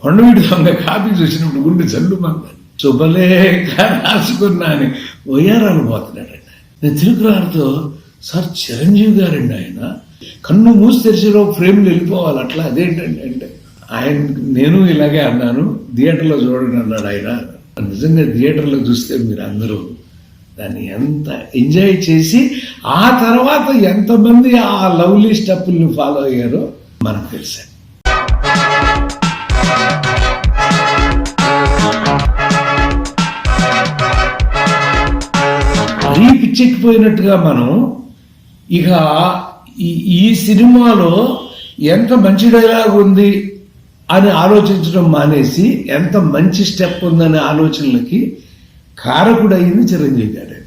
కొండవీడి దొంగ కాపీ చూసినప్పుడు గుండె జల్లుమంది. శుభలేఖ రాసుకున్నాను వయ్యారాలు పోతున్నాడండి. నేను తిరుగురాడుతో సార్ చిరంజీవి గారండి ఆయన, కన్ను మూసి తెరిచిలో ఫ్రేమ్లు వెళ్ళిపోవాలి అట్లా, అదేంటండి అంటే ఆయన నేను ఇలాగే అన్నాను, థియేటర్లో చూడండి అన్నాడు ఆయన. నిజంగా థియేటర్లో చూస్తే మీరు అందరూ దాన్ని ఎంత ఎంజాయ్ చేసి ఆ తర్వాత ఎంతమంది ఆ లవ్లీ స్టెప్పుల్ని ఫాలో అయ్యారో మనకు తెలుసా. మరీ పిచ్చెక్కిపోయినట్టుగా మనం ఇక ఈ సినిమాలో ఎంత మంచి డైలాగ్ ఉంది అని ఆలోచించడం మానేసి ఎంత మంచి స్టెప్ ఉందనే ఆలోచనలకి కారకుడయింది చిరంజీవి గారు.